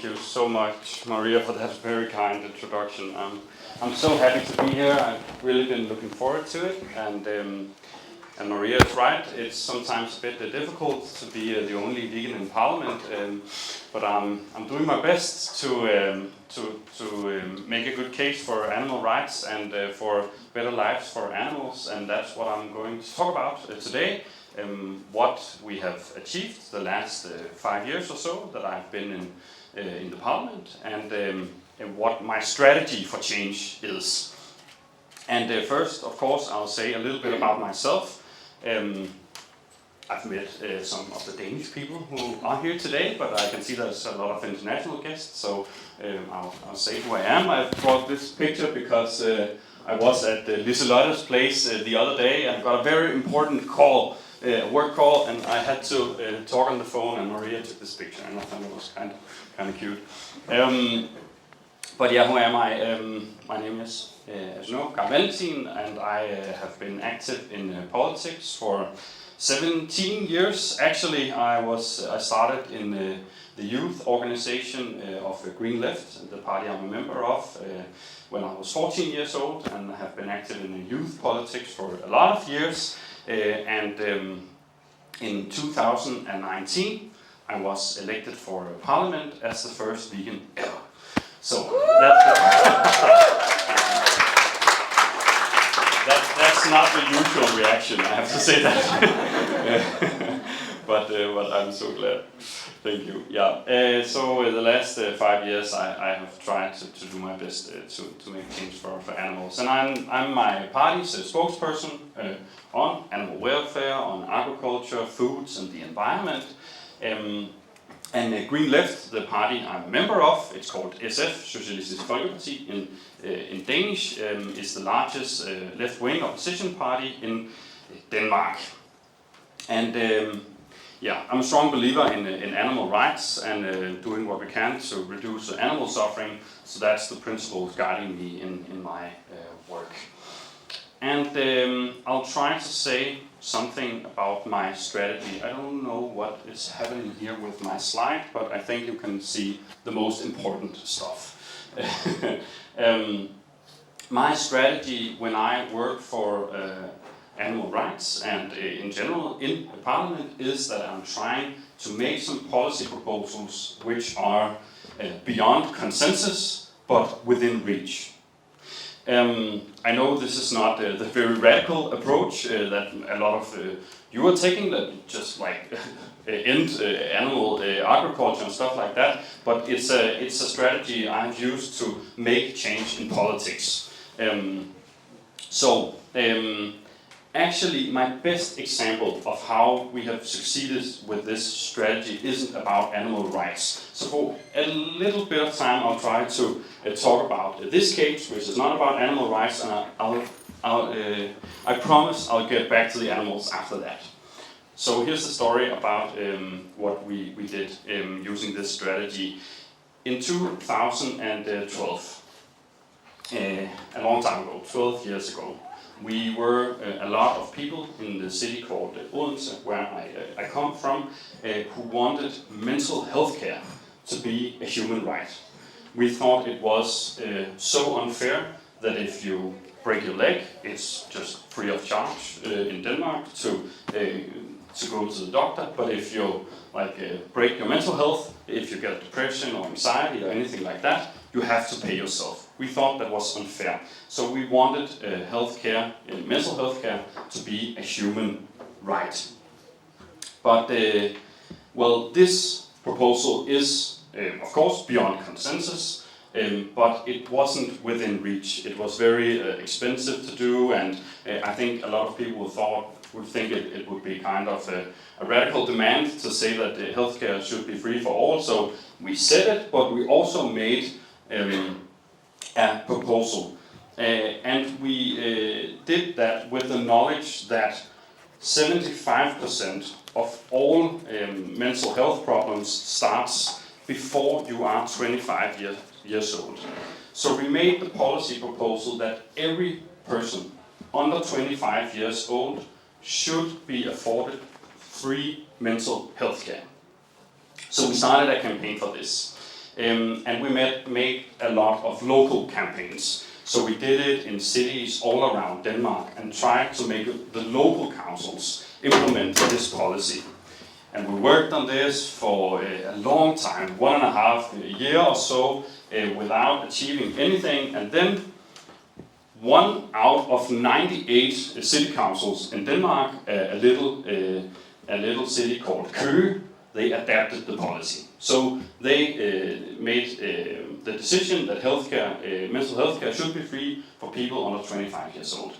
you so much, Maria, for that very kind introduction. I'm so happy to be here. I've really been looking forward to it, and Maria is right. It's sometimes a bit difficult to be the only vegan in Parliament, but I'm doing my best to make a good case for animal rights and for better lives for animals, and that's what I'm going to talk about today. What we have achieved the last 5 years or so that I've been in the Parliament, and what my strategy for change is. And first, of course, I'll say a little bit about myself. I've met some of the Danish people who are here today, but I can see there's a lot of international guests, so I'll say who I am. I've brought this picture because I was at Liselotte's place the other day and got a very important call, work call, and I had to talk on the phone, and Maria took this picture, and I thought it was kind of cute. But yeah, who am I? My name is, as you know, Valentin, and I have been active in politics for 17 years. Actually, I started in the youth organization of Green Left, the party I'm a member of, when I was 14 years old, and have been active in youth politics for a lot of years. And in 2019, I was elected for Parliament as the first vegan ever. So that's not the usual reaction, I have to say that. but I'm so glad. Thank you. Yeah. So the last 5 years, I have tried to do my best to make change for animals, and I'm my party's spokesperson on animal welfare, on agriculture, foods, and the environment. And Green Left, the party I'm a member of, it's called SF, Socialistisk Folkeparti in Danish, is the largest left-wing opposition party in Denmark. And yeah, I'm a strong believer in animal rights and doing what we can to reduce animal suffering. So that's the principles guiding me in my work. And I'll try to say something about my strategy. I don't know what is happening here with my slide, but I think you can see the most important stuff. My strategy when I work for animal rights and in general in the Parliament is that I'm trying to make some policy proposals which are beyond consensus but within reach. I know this is not the very radical approach that a lot of you are taking, that just like end animal agriculture and stuff like that, but it's a strategy I've used to make change in politics. Actually, my best example of how we have succeeded with this strategy isn't about animal rights. So for a little bit of time, I'll try to talk about this case, which is not about animal rights, and I promise I'll get back to the animals after that. So here's the story about what we did using this strategy. In 2012, a long time ago, 12 years ago, we were a lot of people in the city called Odense, where I come from, who wanted mental health care to be a human right. We thought it was so unfair that if you break your leg, it's just free of charge in Denmark to go to the doctor. But if you break your mental health, if you get depression or anxiety or anything like that, you have to pay yourself. We thought that was unfair. So we wanted healthcare, mental health care, to be a human right. But, well, this proposal is, of course, beyond consensus, but it wasn't within reach. It was very expensive to do, and I think a lot of people would think it would be kind of a radical demand to say that healthcare should be free for all. So we said it, but we also made a proposal, and we did that with the knowledge that 75% of all mental health problems starts before you are 25 years old. So we made the policy proposal that every person under 25 years old should be afforded free mental health care. So we started a campaign for this. And we made a lot of local campaigns. So we did it in cities all around Denmark and tried to make the local councils implement this policy. And we worked on this for a long time, 1.5 years or so, without achieving anything. And then 1 out of 98 city councils in Denmark, a little city called Køge, they adapted the policy. So they made the decision that mental health care should be free for people under 25 years old.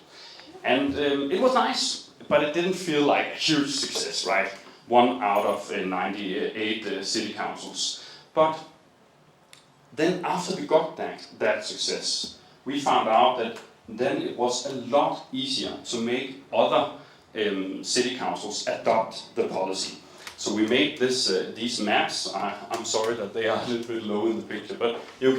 And it was nice, but it didn't feel like a huge success, right? 1 out of 98 city councils. But then after we got that success, we found out that then it was a lot easier to make other city councils adopt the policy. So we made these maps. I'm sorry that they are a little bit low in the picture, but you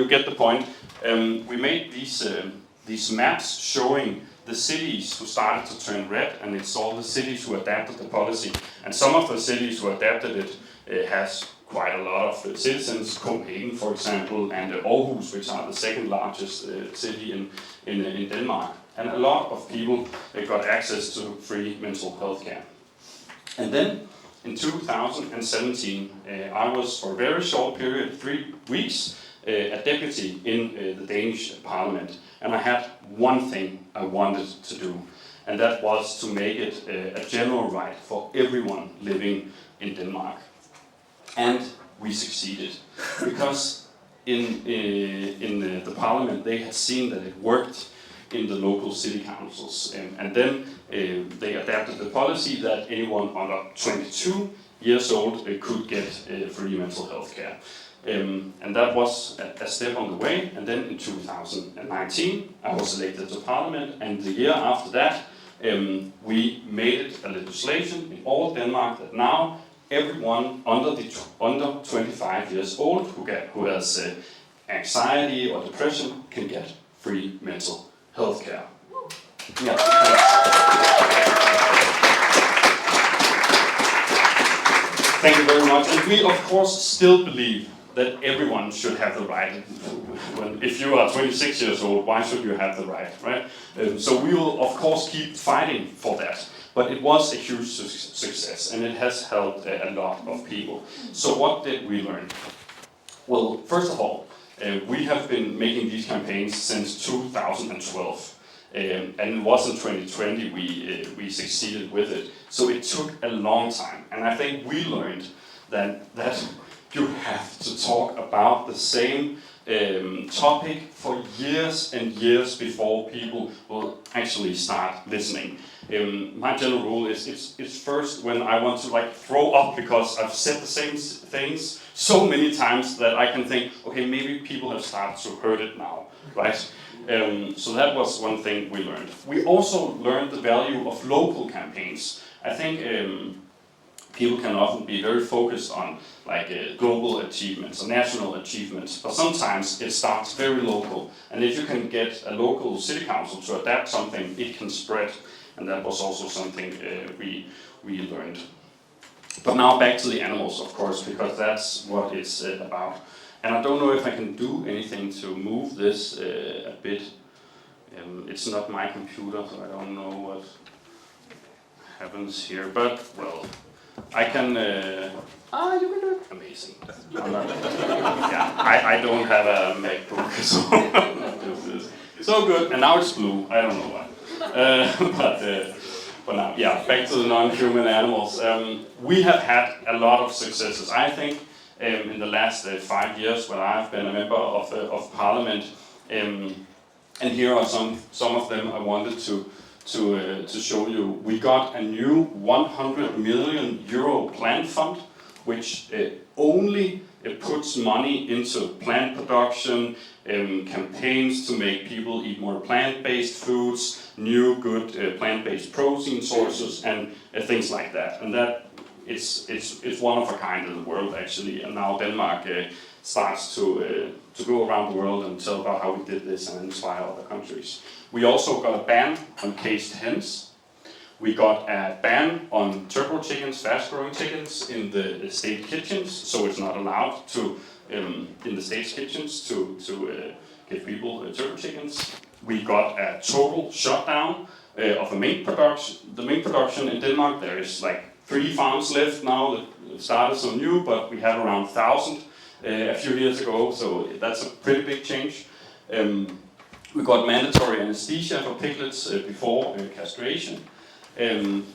get the point. We made these maps showing the cities who started to turn red, and it's all the cities who adapted the policy. And some of the cities who adapted it has quite a lot of citizens. Copenhagen, for example, and Aarhus, which are the second largest city in Denmark. And a lot of people got access to free mental health care. And then in 2017, I was, for a very short period, 3 weeks, a deputy in the Danish Parliament. And I had one thing I wanted to do, and that was to make it a general right for everyone living in Denmark. And we succeeded, because in the Parliament they had seen that it worked in the local city councils, and then they adapted the policy that anyone under 22 years old could get free mental health care. And that was a step on the way. And then in 2019 I was elected to Parliament, and the year after that we made it a legislation in all Denmark that now everyone under 25 years old who has anxiety or depression can get free mental health care. Yeah, thank you very much. And we of course still believe that everyone should have the right. If you are 26 years old, why should you have the right? So we will of course keep fighting for that. But it was a huge success, and it has helped a lot of people. So what did we learn? Well, first of all, we have been making these campaigns since 2012. And it was in 2020 we succeeded with it. So it took a long time. And I think we learned that you have to talk about the same topic for years and years before people will actually start listening. My general rule is it's first when I want to throw up because I've said the same things so many times that I can think, okay, maybe people have started to heard it now, right? So that was one thing we learned. We also learned the value of local campaigns. I think people can often be very focused on global achievements or national achievements, but sometimes it starts very local. And if you can get a local city council to adapt something, it can spread. And that was also something we learned. But now back to the animals, of course, because that's what it's about. And I don't know if I can do anything to move this a bit. It's not my computer, so I don't know what happens here. But, well, I can... you can do it. Amazing. I don't have a MacBook, so so good. And now it's blue. I don't know why. But now, yeah, back to the non-human animals. We have had a lot of successes. I think in the last 5 years when I've been a member of Parliament, and here are some of them I wanted to show you. We got a new 100 million euro plant fund, which only puts money into plant production, campaigns to make people eat more plant-based foods, new good plant-based protein sources, and things like that. And that it's one of a kind in the world actually. And now Denmark starts to go around the world and tell about how we did this and inspire other countries. We also got a ban on caged hens. We got a ban on turbo chickens, fast-growing chickens, in the state kitchens, so it's not allowed to, in the state kitchens, to give people turbo chickens. We got a total shutdown of the mink production in Denmark. There is like 3 farms left now that started some new, but we had around 1,000 a few years ago, so that's a pretty big change. We got mandatory anesthesia for piglets before castration.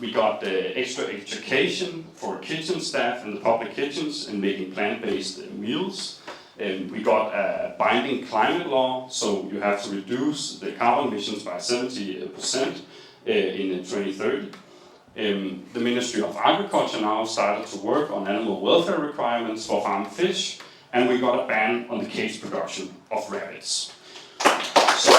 We got extra education for kitchen staff in the public kitchens in making plant-based meals. We got a binding climate law, so you have to reduce the carbon emissions by 70% in 2030. The Ministry of Agriculture now started to work on animal welfare requirements for farmed fish, and we got a ban on the cage production of rabbits. So,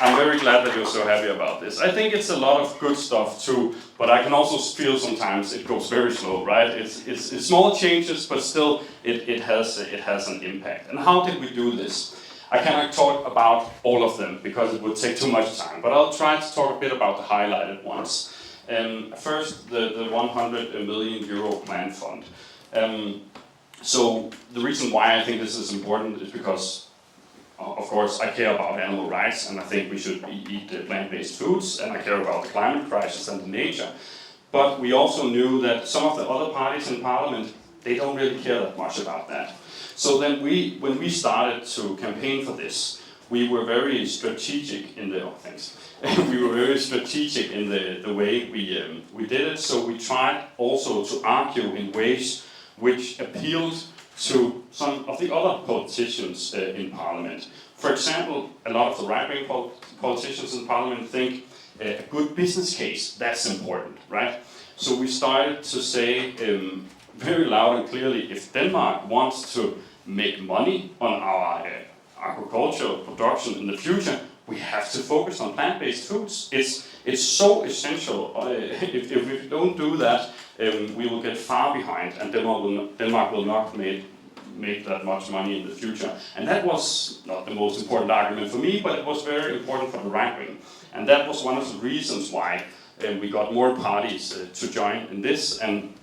I'm very glad that you're so happy about this. I think it's a lot of good stuff too, but I can also feel sometimes it goes very slow, right? It's small changes, but still it has an impact. And how did we do this? I cannot talk about all of them because it would take too much time, but I'll try to talk a bit about the highlighted ones. First, the 100 million euro plant fund. So the reason why I think this is important is because, of course, I care about animal rights, and I think we should eat plant-based foods, and I care about the climate crisis and the nature. But we also knew that some of the other parties in Parliament, they don't really care that much about that. So then when we started to campaign for this, we were very strategic in the the way we did it. So we tried also to argue in ways which appealed to some of the other politicians in Parliament. For example, a lot of the right-wing politicians in Parliament think a good business case, that's important, right? So we started to say very loud and clearly, if Denmark wants to make money on our agricultural production in the future, we have to focus on plant-based foods. It's so essential. If we don't do that, we will get far behind, and Denmark will not make that much money in the future. And that was not the most important argument for me, but it was very important for the right wing. And that was one of the reasons why we got more parties to join in this and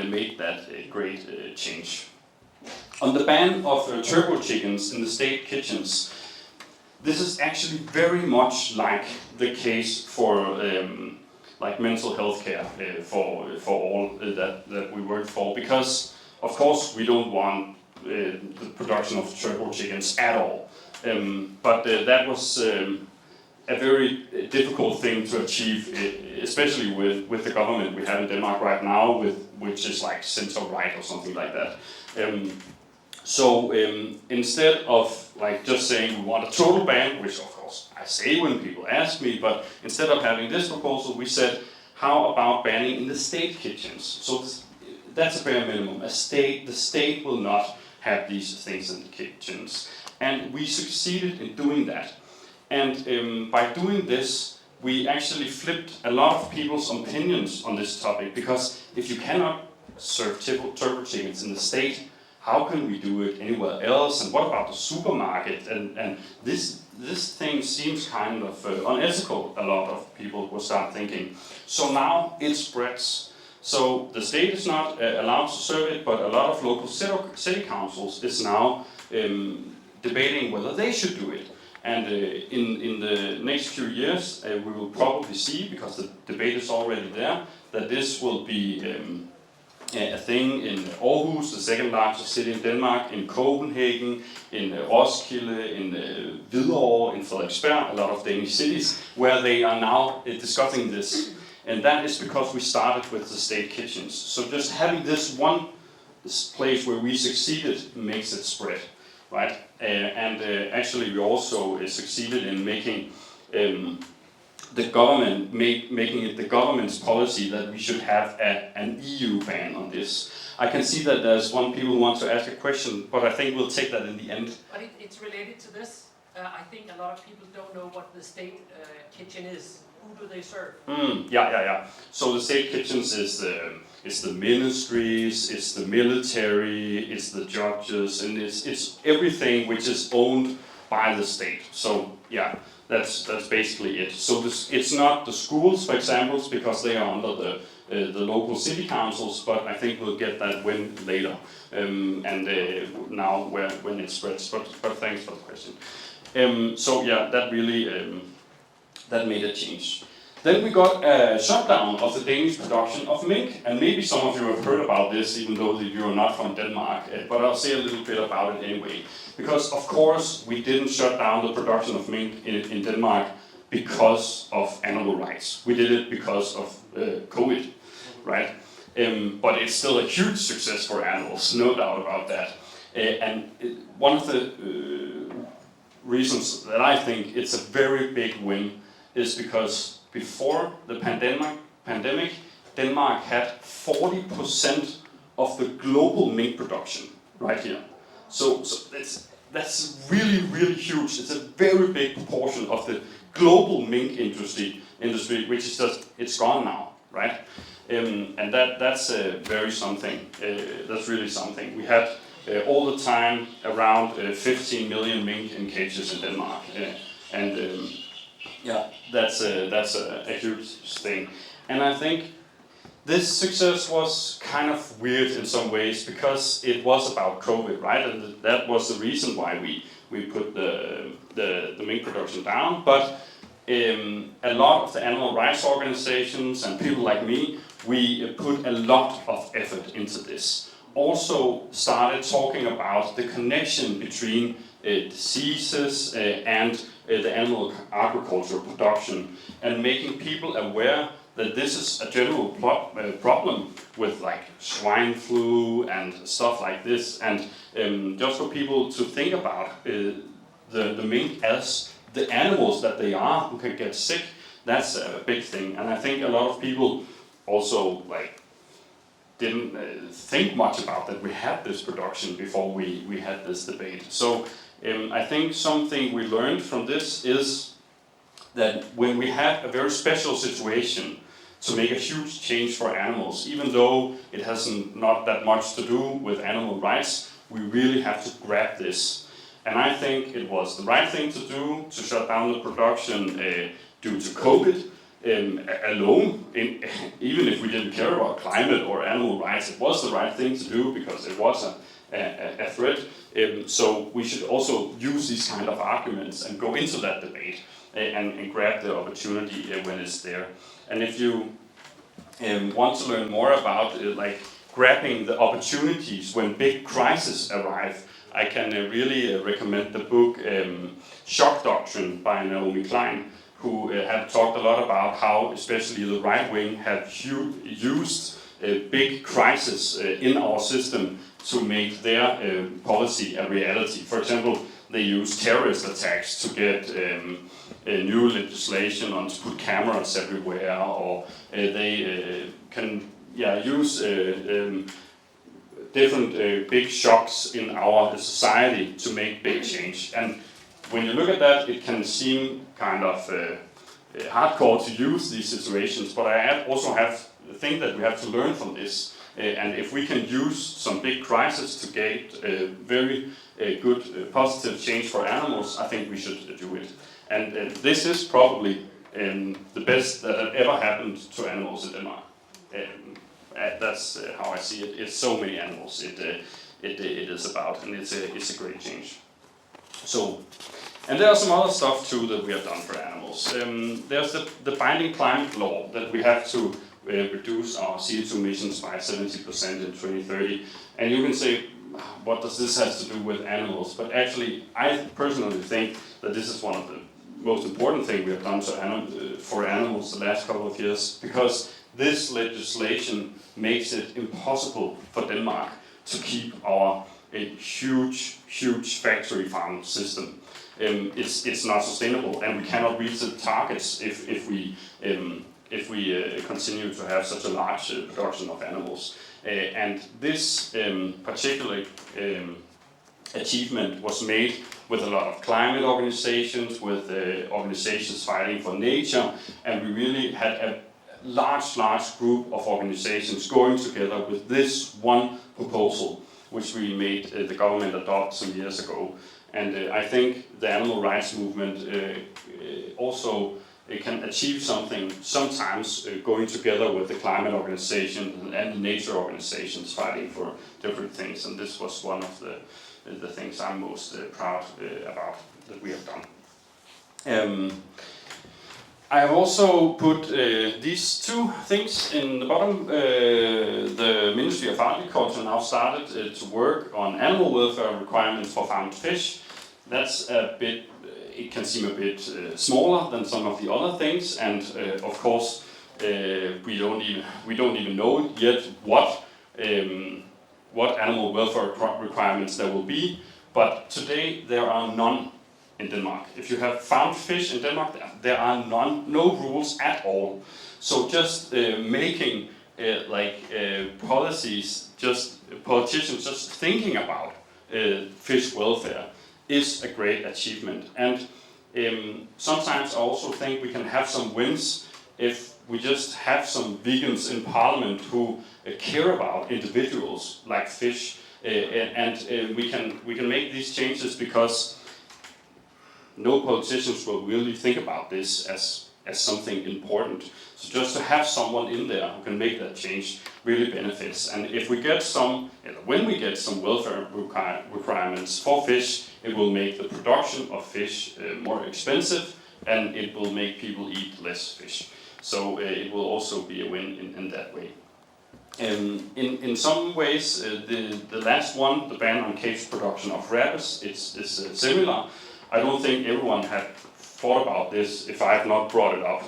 made that great change. On the ban of turbo chickens in the state kitchens, this is actually very much like the case for like mental health care for all that we work for, because of course we don't want the production of turbo chickens at all. But that was a very difficult thing to achieve, especially with the government we have in Denmark right now, which is like center-right or something like that. So instead of like just saying we want a total ban, which of course I say when people ask me, but instead of having this proposal, we said, how about banning in the state kitchens? So that's a bare minimum. The state will not have these things in the kitchens. And we succeeded in doing that. And by doing this, we actually flipped a lot of people's opinions on this topic, because if you cannot serve turbo chickens in the state, how can we do it anywhere else? And what about the supermarket? And this thing seems kind of unethical, a lot of people will start thinking. So now it spreads. So the state is not allowed to serve it, but a lot of local city councils is now debating whether they should do it. And in the next few years, we will probably see, because the debate is already there, that this will be a thing in Aarhus, the second largest city in Denmark, in Copenhagen, in Roskilde, in Hvidovre, in Frederiksberg, a lot of Danish cities, where they are now discussing this. And that is because we started with the state kitchens. So just having this place where we succeeded makes it spread, right? Actually we also succeeded in making the government making it the government's policy that we should have an EU ban on this. I can see that there's one people who want to ask a question, but I think we'll take that in the end. But it's related to this. I think a lot of people don't know what the state kitchen is. Who do they serve? Yeah. So the state kitchens is the ministries, it's the military, it's the judges, and it's everything which is owned by the state. So yeah, that's basically it. So it's not the schools, for example, because they are under the local city councils, but I think we'll get that win later. Now when it spreads. But thanks for the question. So yeah, that really that made a change. Then we got a shutdown of the Danish production of mink, and maybe some of you have heard about this, even though you are not from Denmark, but I'll say a little bit about it anyway. Because of course we didn't shut down the production of mink in Denmark because of animal rights. We did it because of COVID, right? But it's still a huge success for animals, no doubt about that. One of the reasons that I think it's a very big win is because before the pandemic, Denmark had 40% of the global mink production right here. So that's really, really huge. It's a very big proportion of the global mink industry, which is just, it's gone now, right? And that's very something. That's really something. We had all the time around 15 million mink in cages in Denmark, yeah, that's a huge thing. And I think this success was kind of weird in some ways because it was about COVID, right? And that was the reason why we put the mink production down. But a lot of the animal rights organizations and people like me, we put a lot of effort into this. Also started talking about the connection between diseases and the animal agriculture production, and making people aware that this is a general problem with like swine flu and stuff like this, and just for people to think about the mink as the animals that they are who can get sick. That's a big thing, and I think a lot of people also like didn't think much about that we had this production before we had this debate. So I think something we learned from this is that when we have a very special situation to make a huge change for animals, even though it has not that much to do with animal rights, we really have to grab this. And I think it was the right thing to do to shut down the production due to COVID. Alone, even if we didn't care about climate or animal rights, it was the right thing to do because it was a threat. So we should also use these kind of arguments and go into that debate and grab the opportunity when it's there. And if you want to learn more about like grabbing the opportunities when big crises arrive, I can really recommend the book Shock Doctrine by Naomi Klein, who have talked a lot about how especially the right wing have used big crises in our system to make their policy a reality. For example, they use terrorist attacks to get new legislation on to put cameras everywhere, or they can use different big shocks in our society to make big change. And when you look at that, it can seem kind of hardcore to use these situations, but I also think that we have to learn from this. And if we can use some big crisis to get a very good positive change for animals, I think we should do it. And this is probably the best that had ever happened to animals in Denmark. That's how I see it. It's so many animals it is about, and it's a great change. So, and there are some other stuff too that we have done for animals. There's the binding climate law that we have to reduce our CO2 emissions by 70% in 2030. And you can say, what does this have to do with animals? But actually, I personally think that this is one of the most important things we have done for animals the last couple of years, because this legislation makes it impossible for Denmark to keep our huge factory farm system. It's not sustainable, and we cannot reach the targets if we continue to have such a large production of animals. And this particular achievement was made with a lot of climate organizations, with organizations fighting for nature, and we really had a large group of organizations going together with this one proposal, which we made the government adopt some years ago. And I think the animal rights movement also can achieve something sometimes going together with the climate organization and the nature organizations fighting for different things. And this was one of the things I'm most proud about that we have done. I have also put these two things in the bottom. The Ministry of Agriculture now started to work on animal welfare requirements for farmed fish. That's a bit, it can seem a bit smaller than some of the other things, and of course we don't even know yet what animal welfare requirements there will be. But today there are none in Denmark. If you have farmed fish in Denmark, there are no rules at all. So just making policies, politicians just thinking about fish welfare is a great achievement. And sometimes I also think we can have some wins if we just have some vegans in parliament who care about individuals like fish, and we can make these changes because no politicians will really think about this as something important. So just to have someone in there who can make that change really benefits. And if we get when we get some welfare requirements for fish, it will make the production of fish more expensive, and it will make people eat less fish. So it will also be a win in that way. In some ways, the last one, the ban on cage production of rabbits, is similar. I don't think everyone had thought about this if I had not brought it up.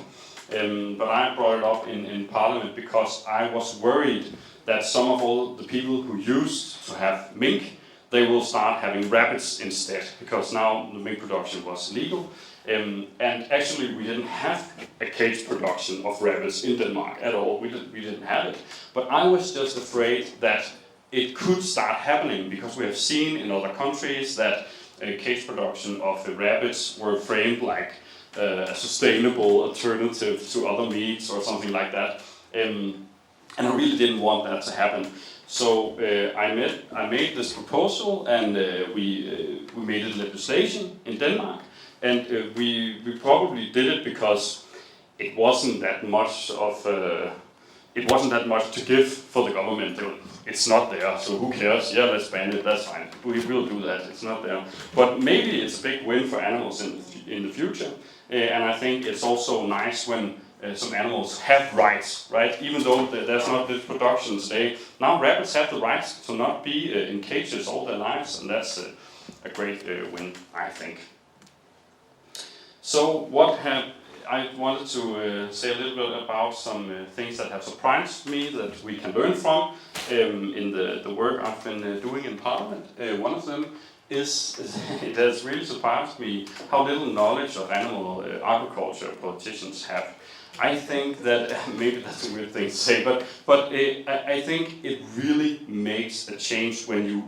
But I brought it up in Parliament because I was worried that some of all the people who used to have mink, they will start having rabbits instead, because now the mink production was legal. And actually we didn't have a cage production of rabbits in Denmark at all. We didn't have it. But I was just afraid that it could start happening, because we have seen in other countries that cage production of the rabbits were framed like a sustainable alternative to other meats or something like that. And I really didn't want that to happen. So I made this proposal, and we made it legislation in Denmark. And we probably did it because it wasn't that much to give for the government. It's not there, so who cares? Yeah, let's ban it, that's fine. We will do that, it's not there. But maybe it's a big win for animals in the future. And I think it's also nice when some animals have rights, right? Even though there's not this production today, now rabbits have the rights to not be in cages all their lives, and that's a great win, I think. So I wanted to say a little bit about some things that have surprised me that we can learn from in the work I've been doing in Parliament. One of them is it has really surprised me how little knowledge of animal agriculture politicians have. I think that, maybe that's a weird thing to say, but I think it really makes a change when you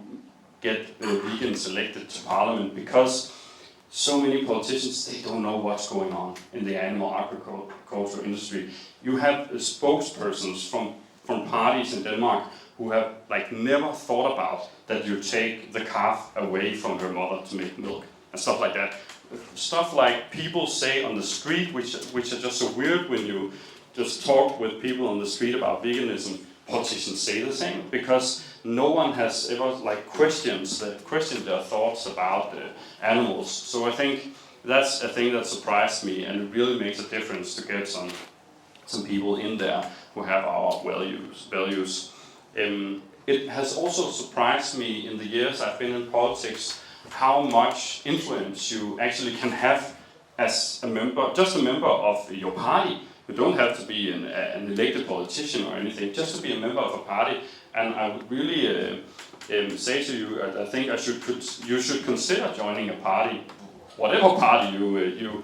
get vegans elected to Parliament, because so many politicians, they don't know what's going on in the animal agriculture industry. You have spokespersons from parties in Denmark who have never thought about that you take the calf away from her mother to make milk and stuff like that. Stuff like people say on the street, which are just so weird when you just talk with people on the street about veganism. Politicians say the same because no one has ever questioned their thoughts about animals. So I think that's a thing that surprised me, and it really makes a difference to get some people in there who have our values. It has also surprised me in the years I've been in politics how much influence you actually can have as a member, just a member of your party. You don't have to be an elected politician or anything, just to be a member of a party. And I would really say to you, I think you should consider joining a party, whatever party you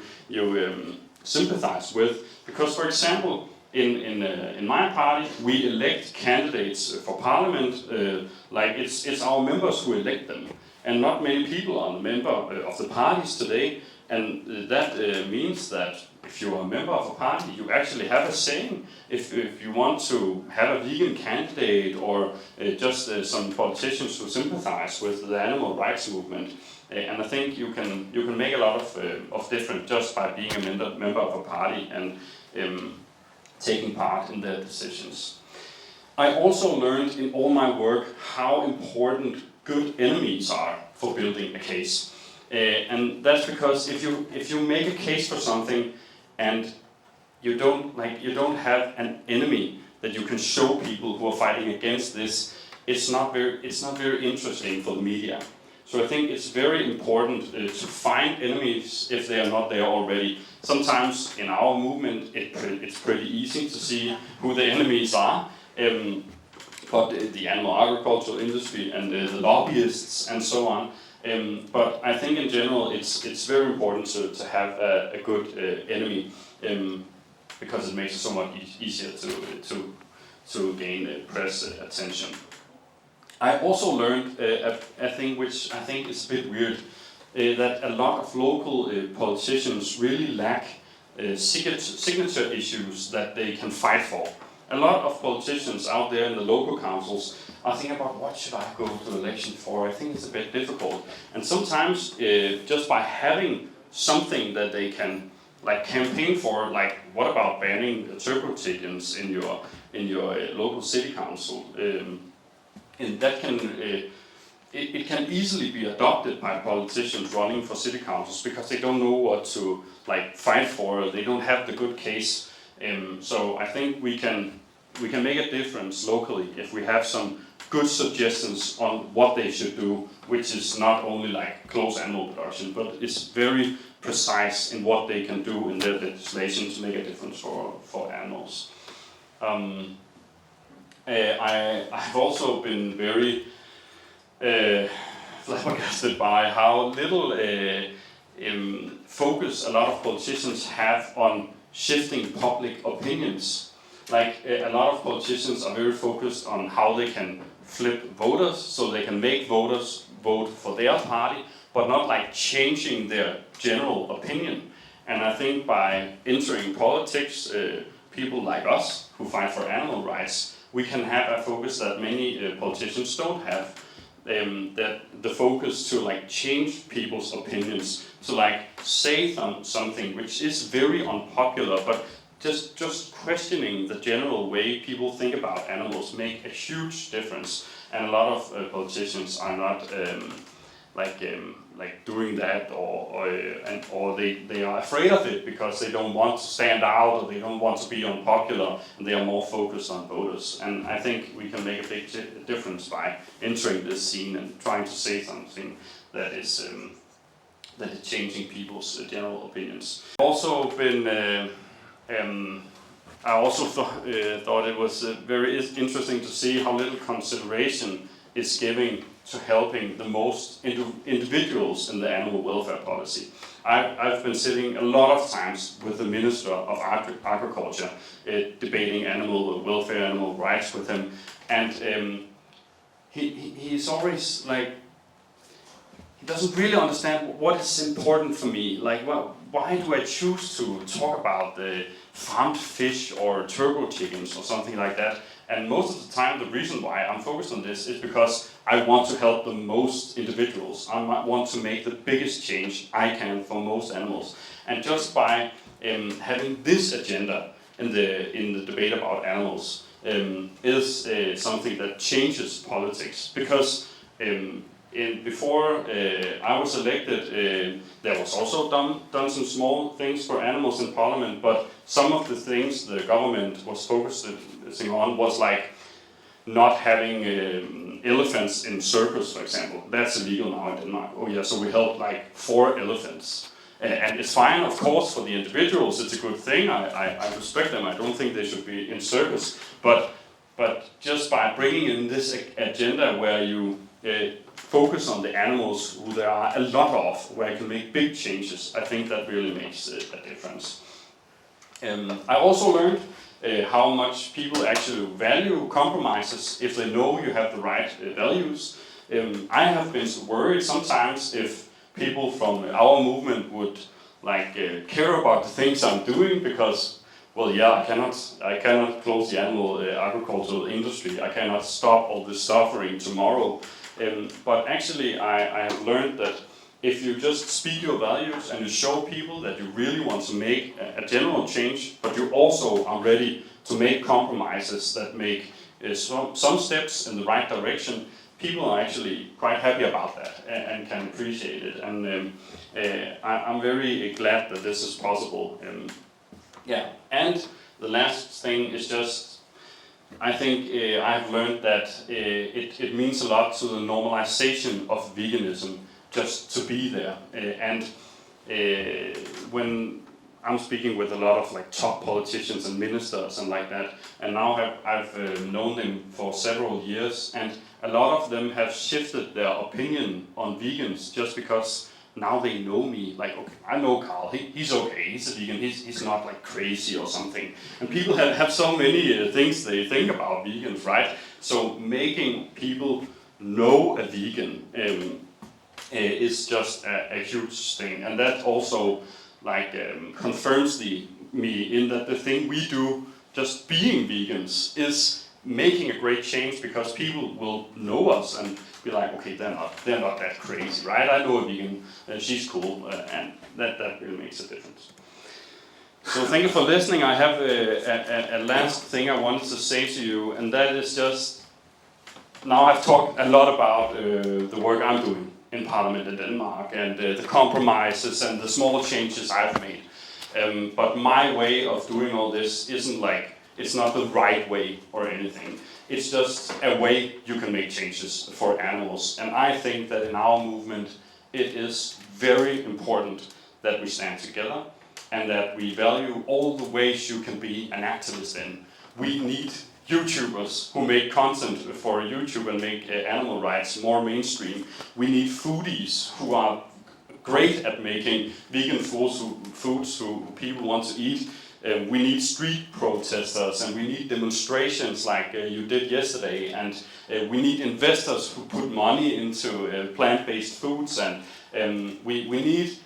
sympathize with. Because, for example, in my party, we elect candidates for Parliament. It's our members who elect them. and not many people are a member of the parties today, and that means that if you are a member of a party, you actually have a saying. If you want to have a vegan candidate or just some politicians who sympathize with the animal rights movement, and I think you can make a lot of difference just by being a member of a party and taking part in their decisions. I also learned in all my work how important good enemies are for building a case. And that's because if you make a case for something and you don't have an enemy that you can show people who are fighting against this, it's not very interesting for the media. So I think it's very important to find enemies if they are not there already. Sometimes in our movement it's pretty easy to see who the enemies are, but the animal agricultural industry and the lobbyists and so on. But I think in general it's very important to have a good enemy, because it makes it so much easier to gain press attention. I also learned a thing which I think is a bit weird, that a lot of local politicians really lack signature issues that they can fight for. A lot of politicians out there in the local councils are thinking about what should I go to election for. I think it's a bit difficult. And sometimes just by having something that they can campaign for, like what about banning turbo chickens in your local city council, and that can it can easily be adopted by politicians running for city councils because they don't know what to fight for. They don't have the good case. So I think we can make a difference locally if we have some good suggestions on what they should do, which is not only close animal production, but it's very precise in what they can do in their legislation to make a difference for animals. I've also been very flabbergasted by how little focus a lot of politicians have on shifting public opinions. A lot of politicians are very focused on how they can flip voters, so they can make voters vote for their party, but not changing their general opinion. And I think by entering politics, people like us who fight for animal rights, we can have a focus that many politicians don't have. That the focus to change people's opinions, to say something which is very unpopular, but just questioning the general way people think about animals make a huge difference. And a lot of politicians are not doing that, or they are afraid of it because they don't want to stand out, or they don't want to be unpopular, and they are more focused on voters. And I think we can make a big difference by entering this scene and trying to say something that is changing people's general opinions. Also been I also thought it was very interesting to see how little consideration is given to helping the most individuals in the animal welfare policy. I've been sitting a lot of times with the Minister of Agriculture, debating animal welfare, animal rights with him, and he's always he doesn't really understand what is important for me. Why do I choose to talk about the farmed fish or turbo chickens or something like that? And most of the time, the reason why I'm focused on this is because I want to help the most individuals. I want to make the biggest change I can for most animals. And just by having this agenda in the debate about animals is something that changes politics. Because before I was elected, there was also done some small things for animals in Parliament, but some of the things the government was focusing on was not having elephants in circus, for example. That's illegal now in Denmark. Oh yeah, so we helped 4 elephants. And it's fine, of course, for the individuals. It's a good thing. I respect them. I don't think they should be in circus. But just by bringing in this agenda where you focus on the animals who there are a lot of, where you can make big changes, I think that really makes a difference. I also learned how much people actually value compromises if they know you have the right values. I have been worried sometimes if people from our movement would care about the things I'm doing, because, well, yeah, I cannot close the animal agricultural industry. I cannot stop all this suffering tomorrow. But actually, I have learned that if you just speak your values and you show people that you really want to make a general change, but you also are ready to make compromises that make some steps in the right direction, people are actually quite happy about that and can appreciate it. And I'm very glad that this is possible. Yeah, and the last thing is just, I think I've learned that it means a lot to the normalization of veganism just to be there. And when I'm speaking with a lot of top politicians and ministers and like that, and now I've known them for several years, and a lot of them have shifted their opinion on vegans just because now they know me. Like, okay, I know Carl, he's okay, he's a vegan, he's not crazy or something. And people have so many things they think about vegans, right? So making people know a vegan is just a huge thing. And that also confirms me in that the thing we do, just being vegans, is making a great change, because people will know us and be like, okay, they're not that crazy, right? I know a vegan, she's cool, and that really makes a difference. So thank you for listening. I have a last thing I wanted to say to you, and that is just, now I've talked a lot about the work I'm doing in Parliament in Denmark, and the compromises and the small changes I've made. But my way of doing all this isn't it's not the right way or anything. It's just a way you can make changes for animals. And I think that in our movement, it is very important that we stand together and that we value all the ways you can be an activist in. We need YouTubers who make content for YouTube and make animal rights more mainstream. We need foodies who are great at making vegan foods who people want to eat. We need street protesters, and we need demonstrations like you did yesterday, and we need investors who put money into plant-based foods, and we need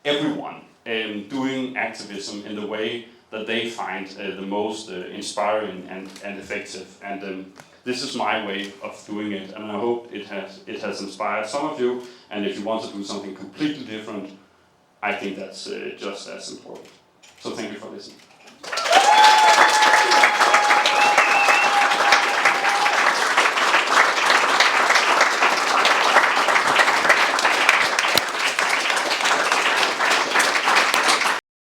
everyone doing activism in the way that they find the most inspiring and effective. And this is my way of doing it, and I hope it has inspired some of you. And if you want to do something completely different, I think that's just as important. So thank you for listening.